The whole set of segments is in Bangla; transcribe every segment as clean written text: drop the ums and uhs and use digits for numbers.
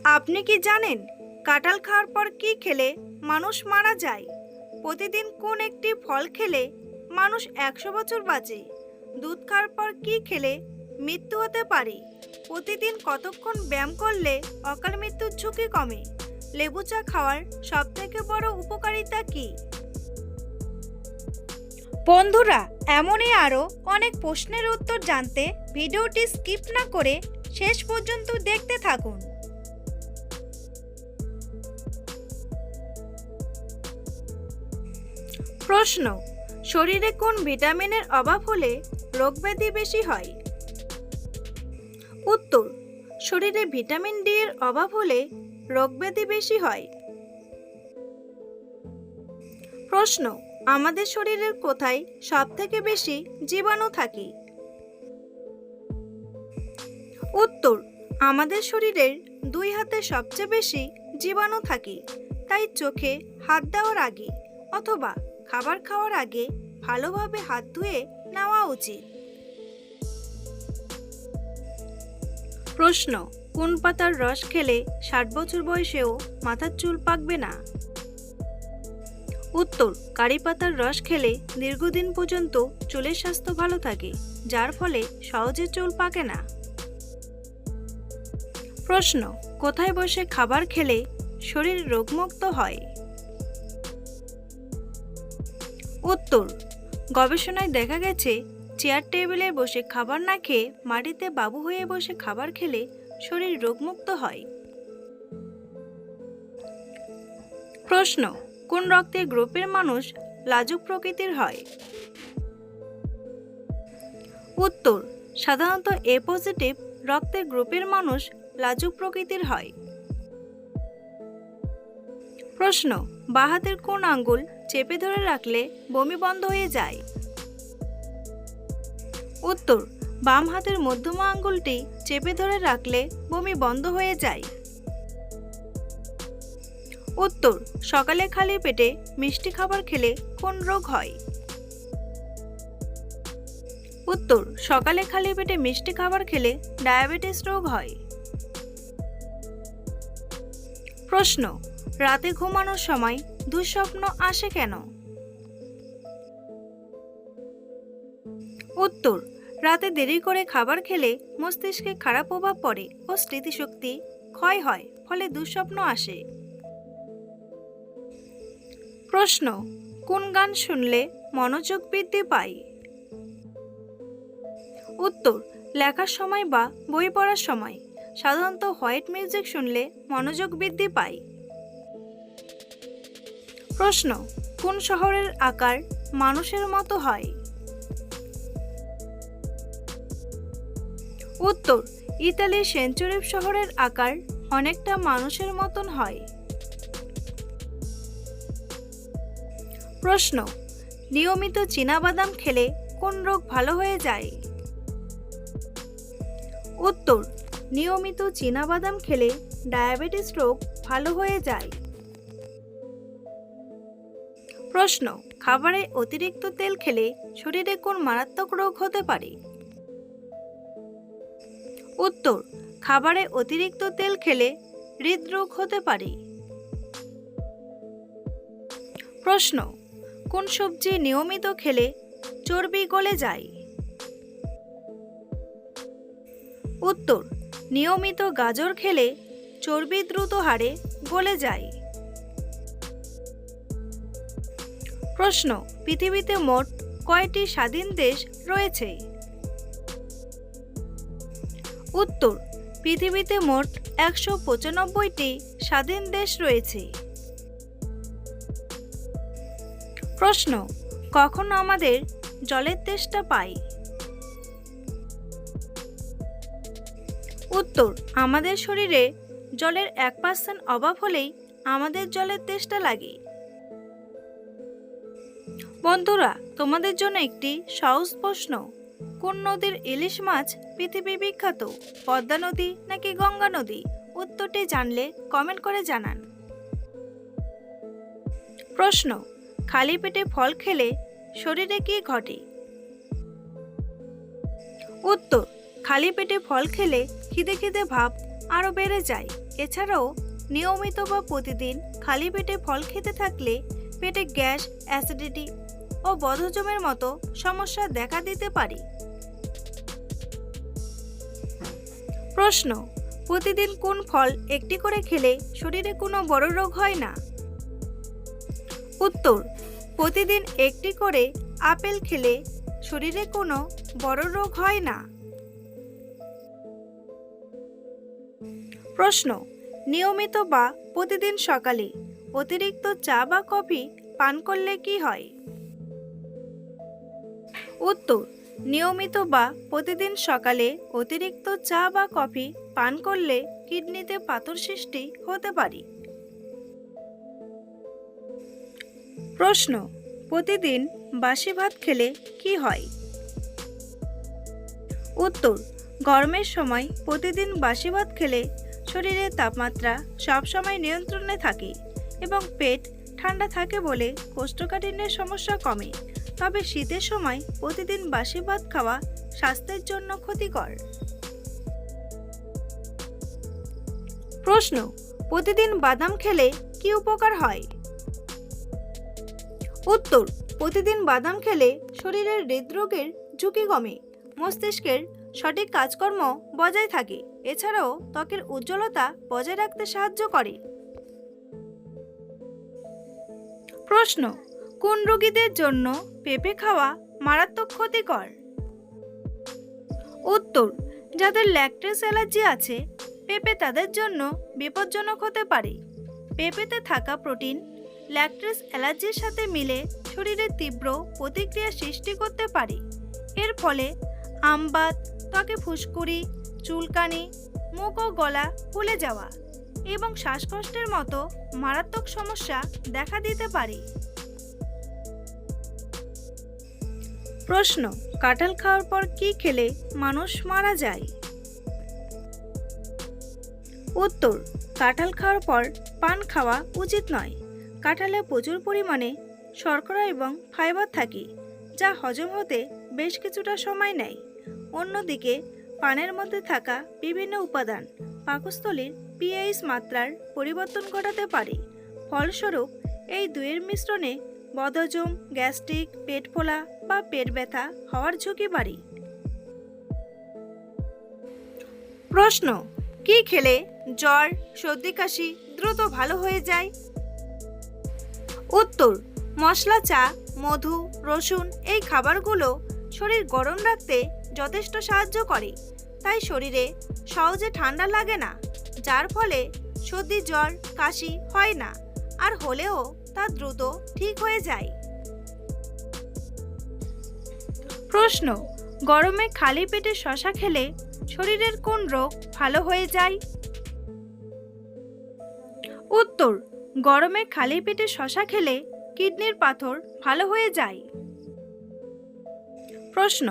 আপনি কি জানেন কাঁঠাল খাওয়ার পর কি খেলে মানুষ মারা যায়? প্রতিদিন কোন একটি ফল খেলে মানুষ 100 বছর বাঁচে? দুধ খাওয়ার পর কি খেলে মৃত্যু হতে পারে? প্রতিদিন কতক্ষণ ব্যায়াম করলে অকাল মৃত্যুর ঝুঁকি কমে? লেবু চা খাওয়ার সবথেকে বড় উপকারিতা কি? বন্ধুরা, এমনই আরও অনেক প্রশ্নের উত্তর জানতে ভিডিওটি স্কিপ না করে শেষ পর্যন্ত দেখতে থাকুন। প্রশ্ন: শরীরে কোন ভিটামিনের অভাব হলে রোগব্যাধি বেশি হয়? উত্তর: শরীরে ভিটামিন ডি এর অভাব হলে রোগব্যাধি বেশি হয়। প্রশ্ন: আমাদের শরীরের কোথায় সবথেকে বেশি জীবাণু থাকে? উত্তর: আমাদের শরীরের 2 হাতে সবচেয়ে বেশি জীবাণু থাকে। তাই চোখে হাত দেওয়ার আগে অথবা খাবার খাওয়ার আগে ভালোভাবে হাত ধুয়ে নেওয়া উচিত। প্রশ্ন: কোন পাতার রস খেলে 60 বছর বয়সেও মাথার চুল পাকবে না? উত্তর: কারি পাতার রস খেলে দীর্ঘদিন পর্যন্ত চুলের স্বাস্থ্য ভালো থাকে, যার ফলে সহজে চুল পাকে না। প্রশ্ন: কোথায় বসে খাবার খেলে শরীর রোগমুক্ত হয়? উত্তর: গবেষণায় দেখা গেছে চেয়ার টেবিলে বসে খাবার না খেয়ে মাটিতে বাবু হয়ে বসে খাবার খেলে শরীর রোগমুক্ত হয়। প্রশ্ন: কোন রক্তের গ্রুপের মানুষ লাজুক প্রকৃতির হয়? উত্তর: সাধারণত এ পজিটিভ রক্তের গ্রুপের মানুষ লাজুক প্রকৃতির হয়। প্রশ্ন: বাঁ হাতের কোন আঙ্গুল চেপে ধরে রাখলে বমি বন্ধ হয়ে যায়? উত্তর: বাম হাতের মধ্যমা আঙ্গুলটি চেপে ধরে রাখলে বমি বন্ধ হয়ে যায়। উত্তর: সকালে খালি পেটে মিষ্টি খাবার খেলে কোন রোগ হয়? উত্তর: সকালে খালি পেটে মিষ্টি খাবার খেলে ডায়াবেটিস রোগ হয়। প্রশ্ন: রাতে ঘুমানোর সময় দুঃস্বপ্ন আসে কেন? উত্তর: রাতে দেরি করে খাবার খেলে মস্তিষ্কে খারাপ প্রভাব পড়ে ও স্মৃতিশক্তি ক্ষয় হয়, ফলে দুঃস্বপ্ন আসে। প্রশ্ন: কোন গান শুনলে মনোযোগ বৃদ্ধি পায়? উত্তর: লেখার সময় বা বই পড়ার সময়। সাধারণত হোয়াইট মিউজিক শুনলে মনোযোগ বৃদ্ধি পায়। প্রশ্ন: কোন শহরের আকার মানুষের মতো হয়? উত্তর: ইতালির সেঞ্চুরিপ শহরের আকার অনেকটা মানুষের মতন হয়। প্রশ্ন: নিয়মিত চীনাবাদাম খেলে কোন রোগ ভালো হয়ে যায়? উত্তর: নিয়মিত চীনাবাদাম খেলে ডায়াবেটিস রোগ ভালো হয়ে যায়। প্রশ্ন: খাবারে অতিরিক্ত তেল খেলে শরীরে কোন মারাত্মক রোগ হতে পারে? উত্তর: খাবারে অতিরিক্ত তেল খেলে হৃদরোগ হতে পারে। প্রশ্ন: কোন সবজি নিয়মিত খেলে চর্বি গলে যায়? উত্তর: নিয়মিত গাজর খেলে চর্বি দ্রুত হারে গলে যায়। প্রশ্ন: পৃথিবীতে মোট কয়টি স্বাধীন দেশ রয়েছে? উত্তর: পৃথিবীতে মোট 195টি স্বাধীন দেশ রয়েছে। প্রশ্ন: কখন আমাদের জলের তেষ্টা পায়? উত্তর: আমাদের শরীরে জলের 1% অভাব হলেই আমাদের জলের তেষ্টা লাগে। বন্ধুরা, তোমাদের জন্য একটি সহজ প্রশ্ন: কোন নদীর ইলিশ মাছ পৃথিবী বিখ্যাত? পদ্মা নদী নাকি গঙ্গা নদী? উত্তরটি জানলে কমেন্ট করে জানান। প্রশ্ন: খালি পেটে ফল খেলে শরীরে কি ঘটে? উত্তর: খালি পেটে ফল খেলে খিদে খিদে ভাব আরও বেড়ে যায়। এছাড়াও নিয়মিত বা প্রতিদিন খালি পেটে ফল খেতে থাকলে পেটে গ্যাস, অ্যাসিডিটি ও বদহজমের মতো সমস্যা দেখা দিতে পারে। প্রশ্ন: প্রতিদিন কোন ফল একটি করে খেলে শরীরে কোনো বড় রোগ হয় না? উত্তর: প্রতিদিন একটি করে আপেল খেলে শরীরে কোনো বড় রোগ হয় না। প্রশ্ন: নিয়মিত বা প্রতিদিন সকালে অতিরিক্ত চা বা কফি পান করলে কি হয়? উত্তর: নিয়মিত বা প্রতিদিন সকালে অতিরিক্ত চা বা কফি পান করলে কিডনিতে পাথর সৃষ্টি হতে পারে। প্রশ্ন: প্রতিদিন বাসি ভাত খেলে কি হয়? উত্তর: গরমের সময় প্রতিদিন বাসি ভাত খেলে শরীরের তাপমাত্রা সবসময় নিয়ন্ত্রণে থাকে এবং পেট ঠান্ডা থাকে বলে কোষ্ঠকাঠিন্যের সমস্যা কমে। তবে শীতের সময় প্রতিদিন বাসি ভাত খাওয়া স্বাস্থ্যের জন্য ক্ষতিকর। প্রশ্ন: প্রতিদিন বাদাম খেলে কি উপকার হয়? উত্তর: প্রতিদিন বাদাম খেলে শরীরের হৃদরোগের ঝুঁকি কমে, মস্তিষ্কের সঠিক কাজকর্ম বজায় থাকে। এছাড়াও ত্বকের উজ্জ্বলতা বজায় রাখতে সাহায্য করে। প্রশ্ন: কোন রোগীদের জন্য পেঁপে খাওয়া মারাত্মক ক্ষতিকর? উত্তর: যাদের ল্যাকটোজ অ্যালার্জি আছে পেঁপে তাদের জন্য বিপজ্জনক হতে পারে। পেঁপেতে থাকা প্রোটিন ল্যাকটোজ অ্যালার্জির সাথে মিলে শরীরে তীব্র প্রতিক্রিয়া সৃষ্টি করতে পারে। এর ফলে আমবাত, ত্বকে ফুসকুড়ি, চুলকানি, মুখ ও গলা ফুলে যাওয়া এবং শ্বাসকষ্টের মতো মারাত্মক সমস্যা দেখা দিতে পারে। প্রশ্ন: কাঁঠাল খাওয়ার পর কি খেলে মানুষ মারা যায়? উত্তর: কাঁঠাল খাওয়ার পর পান খাওয়া উচিত নয়। কাঁঠালে প্রচুর পরিমাণে শর্করা এবং ফাইবার থাকে, যা হজম হতে বেশ কিছুটা সময় নেয়। অন্যদিকে পানের মধ্যে থাকা বিভিন্ন উপাদান পাকস্থলীর পিএইচ মাত্রার পরিবর্তন ঘটাতে পারে। ফলস্বরূপ এই দুইয়ের মিশ্রণে বদহজম, গ্যাস্ট্রিক, পেট ফোলা বা পেট ব্যথা হওয়ার ঝুঁকি বাড়ে। প্রশ্ন: কি খেলে জ্বর, সর্দি, কাশি দ্রুত ভালো হয়ে যায়? উত্তর: মশলা চা, মধু, রসুন এই খাবারগুলো শরীর গরম রাখতে যথেষ্ট সাহায্য করে, তাই শরীরে সহজে ঠান্ডা লাগে না, যার ফলে সর্দি, জ্বর, কাশি হয় না, আর হলেও তা দ্রুত ঠিক হয়ে যায়। প্রশ্ন: গরমে খালি পেটে শসা খেলে শরীরের কোন রোগ ভালো হয়ে যায়? উত্তর: গরমে খালি পেটে শসা খেলে কিডনির পাথর ভালো হয়ে যায়। প্রশ্ন: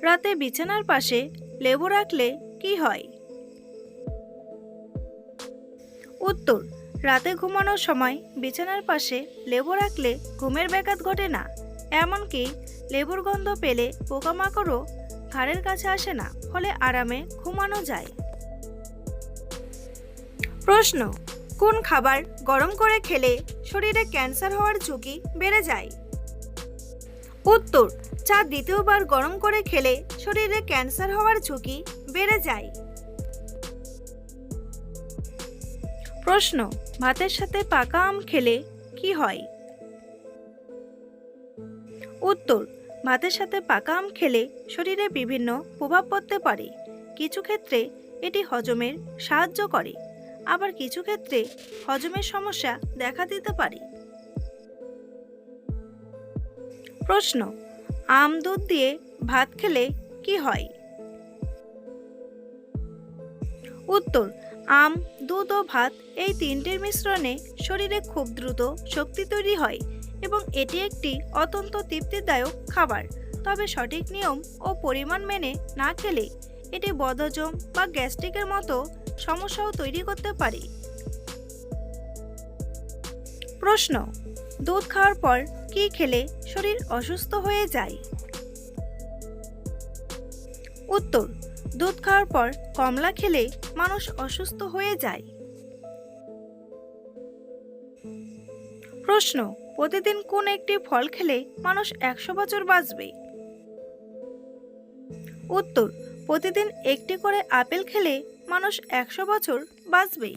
রাতে বিছানার পাশে লেবু রাখলে কি হয়? উত্তর: রাতে ঘুমানোর সময় বিছানার পাশে লেবু রাখলে ঘুমের ব্যাঘাত ঘটে না, এমনকি লেবুর গন্ধ পেলে পোকামাকড়ও ঘাড়ের কাছে আসে না, ফলে আরামে ঘুমানো যায়। প্রশ্ন: কোন খাবার গরম করে খেলে শরীরে ক্যান্সার হওয়ার ঝুঁকি বেড়ে যায়? উত্তর: চা দ্বিতীয়বার গরম করে খেলে শরীরে ক্যান্সার হওয়ার ঝুঁকি বেড়ে যায়। প্রশ্ন: ভাতের সাথে পাকা আম খেলে কি হয়? উত্তর: ভাতের সাথে পাকা আম খেলে শরীরে বিভিন্ন প্রভাব পড়তে পারে। কিছু ক্ষেত্রে এটি হজমের সাহায্য করে, আবার কিছু ক্ষেত্রে হজমের সমস্যা দেখা দিতে পারে। প্রশ্ন: আম দুধ দিয়ে ভাত খেলে কি হয়? উত্তর: আম, দুধ ও ভাত এই তিনটির মিশ্রণে শরীরে খুব দ্রুত শক্তি তৈরি হয় এবং এটি একটি অত্যন্ত তৃপ্তিদায়ক খাবার। তবে সঠিক নিয়ম ও পরিমাণ মেনে না খেলে এটি বদহজম বা গ্যাস্ট্রিকের মতো সমস্যাও তৈরি করতে পারে। প্রশ্ন: দুধ খাওয়ার পর কি খেলে শরীর অসুস্থ হয়ে যায়? উত্তর: দুধ খাওয়ার পর কমলা খেলে মানুষ অসুস্থ হয়ে যায়? প্রশ্ন, প্রতিদিন কোন একটি ফল খেলে মানুষ 100 বছর বাঁচবে? উত্তর, প্রতিদিন একটি করে আপেল খেলে মানুষ 100 বছর বাঁচবে।